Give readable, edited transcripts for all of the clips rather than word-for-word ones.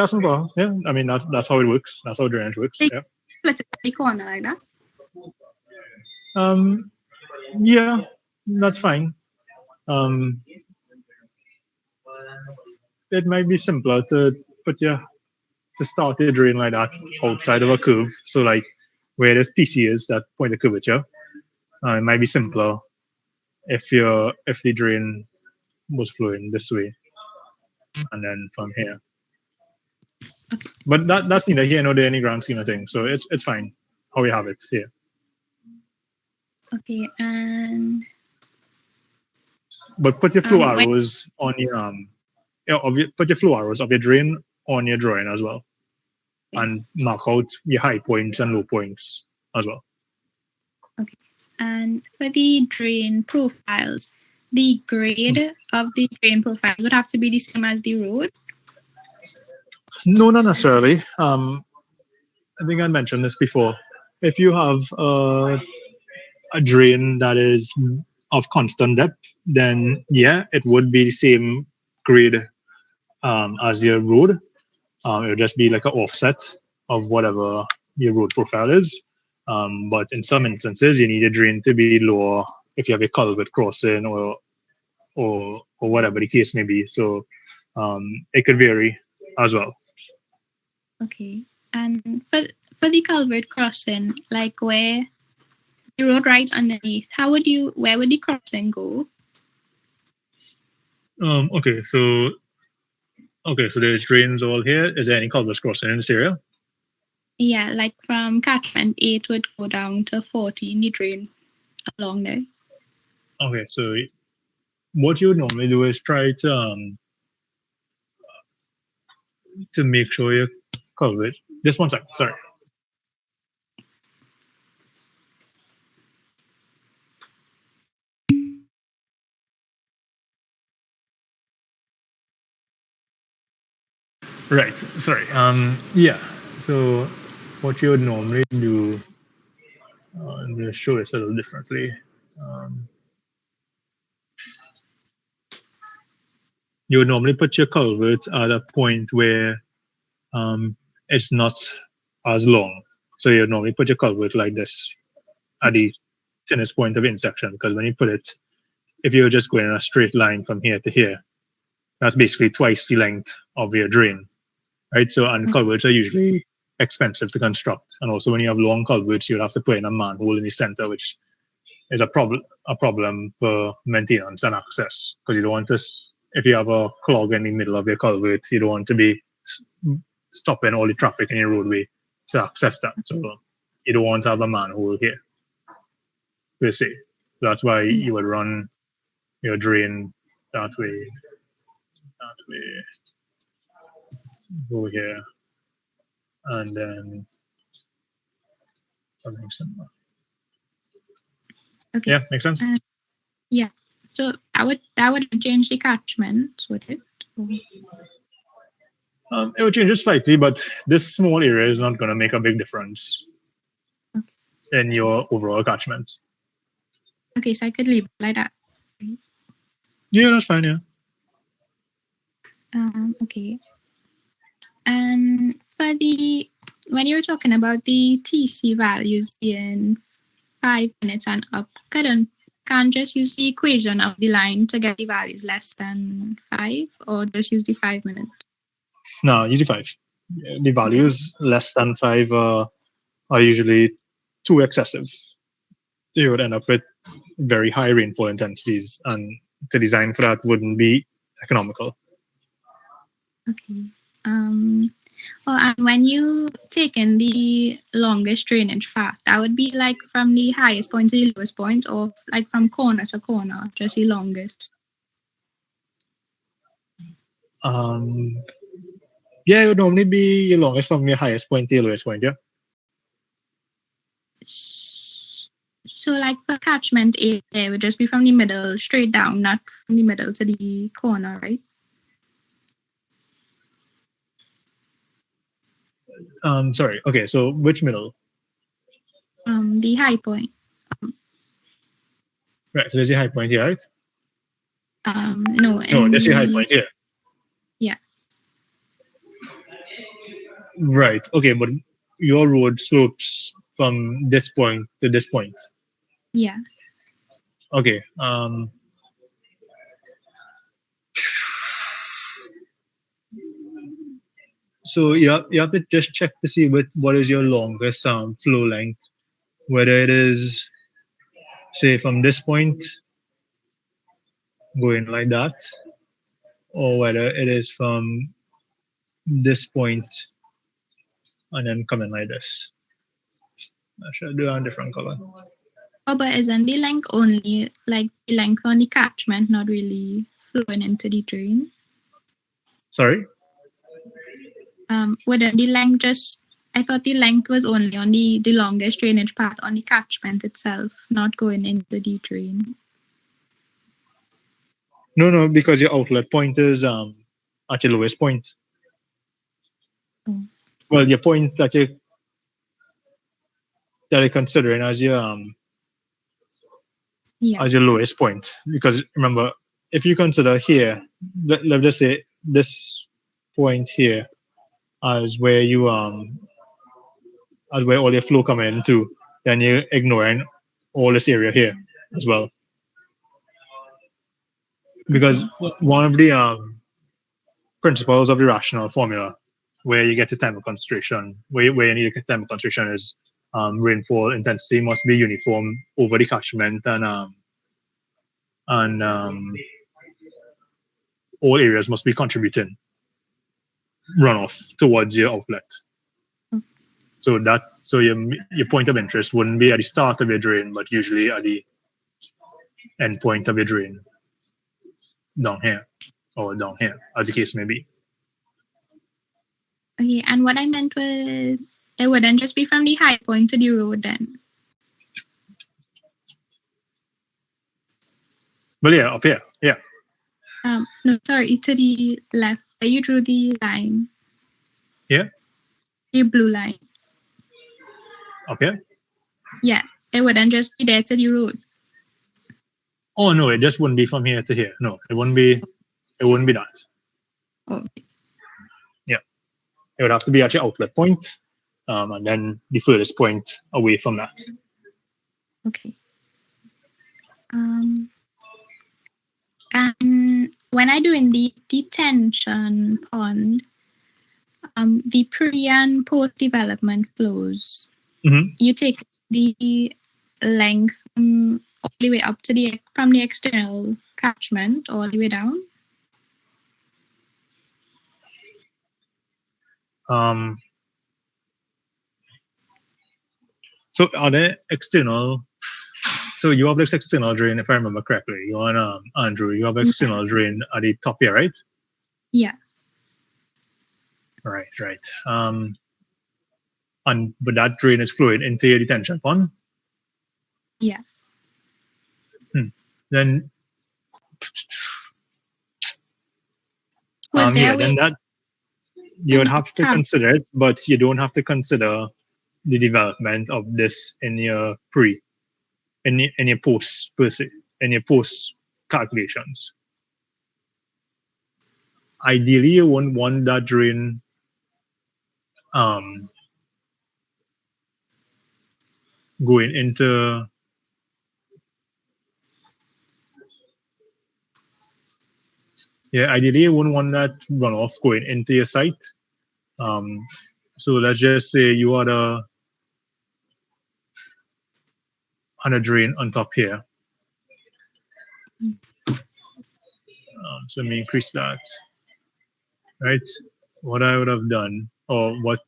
That's no problem. Yeah, I mean that's how it works. That's how drainage works. Like, Yeah. split it in the corner like that. Um. Yeah, that's fine. Um. It might be simpler to put your to start your drain like that outside of a curve. So like where there's PCs that point the curvature, it might be simpler if the drain was flowing this way and then from here. But that's neither here nor there any grand scheme of things. So it's fine how we have it here. Okay, and But put your flow when, arrows on your put your flow arrows of your drain on your drawing as well, and mark out your high points and low points as well. okay, and for the drain profiles, the grade of the drain profile would have to be the same as the road. No, not necessarily. I think I mentioned this before. If you have a drain that is of constant depth, then yeah, it would be the same grade as your road. It would just be like an offset of whatever your road profile is. But in some instances, you need a drain to be lower if you have a culvert crossing or whatever the case may be. So it could vary as well. Okay, and for the culvert crossing, like where the road right underneath, where would the crossing go? Okay, so there's drains all here. Is there any culverts crossing in this area? Yeah, like from catchment 8 would go down to 14, the drain along there. Okay, so what you would normally do is try to make sure your culvert. Just one second, sorry. Right, sorry. Yeah, so what you would normally do, I'm going to show this a little differently. You would normally put your culvert at a point where it's not as long. So you would normally put your culvert like this at the thinnest point of intersection, because when you put it, if you're just going in a straight line from here to here, that's basically twice the length of your drain, right? So, and culverts are usually expensive to construct, and also when you have long culverts, you'll have to put in a manhole in the center, which is a problem for maintenance and access, because you don't want to. If you have a clog in the middle of your culvert, you don't want to be stopping all the traffic in your roadway to access that. So you don't want to have a manhole here, per se. That's why you would run your drain that way, go here, and then something similar. Okay. Yeah, makes sense. Yeah. So that would change the catchment, would it? It would change it slightly, but this small area is not going to make a big difference in your overall catchment. Okay, so I could leave it like that. Yeah, that's fine. Yeah. Okay. And when you were talking about the TC values being 5 minutes and up, can't just use the equation of the line to get the values less than 5, or just use the 5 minutes? No, usually 5. The values less than 5 are usually too excessive. So you would end up with very high rainfall intensities, and to design for that wouldn't be economical. Okay. And when you take in the longest drainage path, that would be like from the highest point to the lowest point, or like from corner to corner, just the longest? Yeah, it would normally be your longest from your highest point to your lowest point, yeah. So like for catchment A, it would just be from the middle straight down, not from the middle to the corner, right? Sorry. Okay, so which middle? The high point. Right, so there's your high point here, right? No, No, there's your high point here. Yeah. Right. Okay, but your road slopes from this point to this point. Yeah. Okay. So you have to just check to see what is your longest flow length, whether it is, say, from this point going like that, or whether it is from this point and then coming like this. I should do a different color. Oh, but isn't the length only like the length on the catchment, not really flowing into the drain? Sorry? Wouldn't the length just, I thought the length was only on the longest drainage path on the catchment itself, not going into the drain. No, because your outlet point is at your lowest point. Oh. Well, your point that you're considering as your Yeah. as your lowest point. Because remember, if you consider here, let's just say this point here as where you as where all your flow come into, then you're ignoring all this area here as well. Because one of the principles of the rational formula, where you get to time of concentration, where you need to get time of concentration is rainfall intensity must be uniform over the catchment and all areas must be contributing runoff towards your outlet. So your point of interest wouldn't be at the start of your drain, but usually at the end point of your drain, down here or down here, as the case may be. Okay, and what I meant was it wouldn't just be from the high point to the road then. But yeah, up here, yeah. No, sorry, to the left. Where you drew the line. Yeah. The blue line. Up here? Yeah, it wouldn't just be there to the road. Oh no, it just wouldn't be from here to here. No, it wouldn't be that. Oh. Yeah. It would have to be at your outlet point, and then the furthest point away from that. Okay. And when I do in the detention pond, the pre and post development flows, you take the length all the way up to from the external catchment all the way down. So are there external? So you have this external drain, if I remember correctly. You and Andrew, you have external drain at the top here, right? Yeah. Right. But that drain is flowing into your detention pond. Yeah. Then. Then that you would have to consider it, but you don't have to consider the development of this in your in your post per se, in your post calculations. Ideally, you won't want that drain going into ideally you wouldn't want that runoff going into your site. So let's just say you had a drain on top here. So let me increase that. Right, what I would have done, or what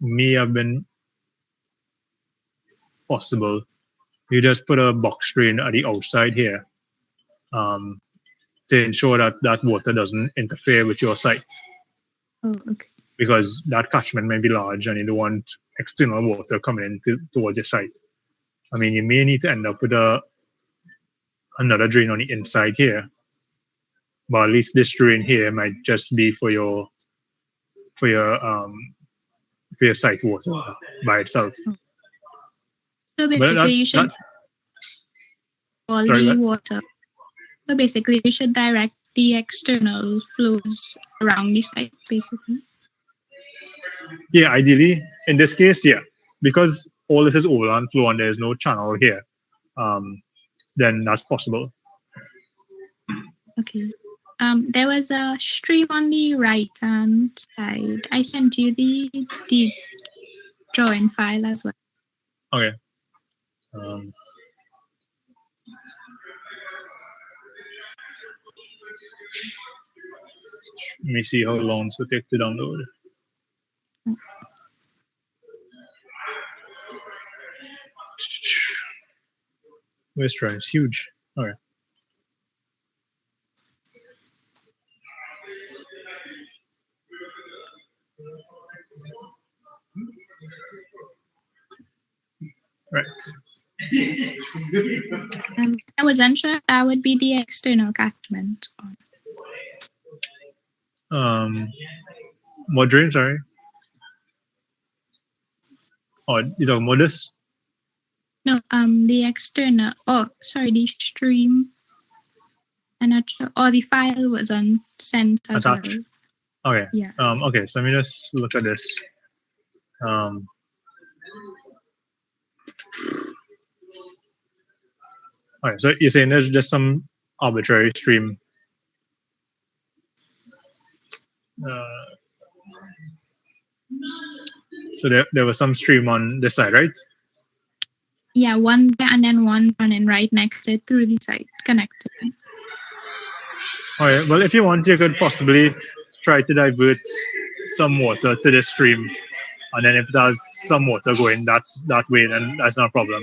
may have been possible, you just put a box drain at the outside here to ensure that that water doesn't interfere with your site. Oh, okay. Because that catchment may be large and you don't want external water coming in towards your site. I mean, you may need to end up with another drain on the inside here, but at least this drain here might just be for your site water by itself. So basically, you should all the water. So basically, you should direct the external flows around the site, basically. Yeah, ideally, in this case, yeah, because all this is overland flow and there's no channel here, then that's possible. Okay. There was a stream on the right hand side. I sent you the drawing file as well. Okay. Let me see how long it will take to download. Where's try? It's huge. Okay. Right. I was unsure if that would be the external catchment. What drain, sorry? Oh, you talking about this? No, the external. Oh, sorry, the stream. I'm not sure. Oh, the file was sent as Attached. well. Okay. Yeah. Okay, so let me just look at this. Okay, so you're saying there's just some arbitrary stream. So there was some stream on this side, right? Yeah, one there and then one running right next to it through the site connected. All right. Well, if you want, you could possibly try to divert some water to this stream, and then if there's some water going that way, then that's not a problem.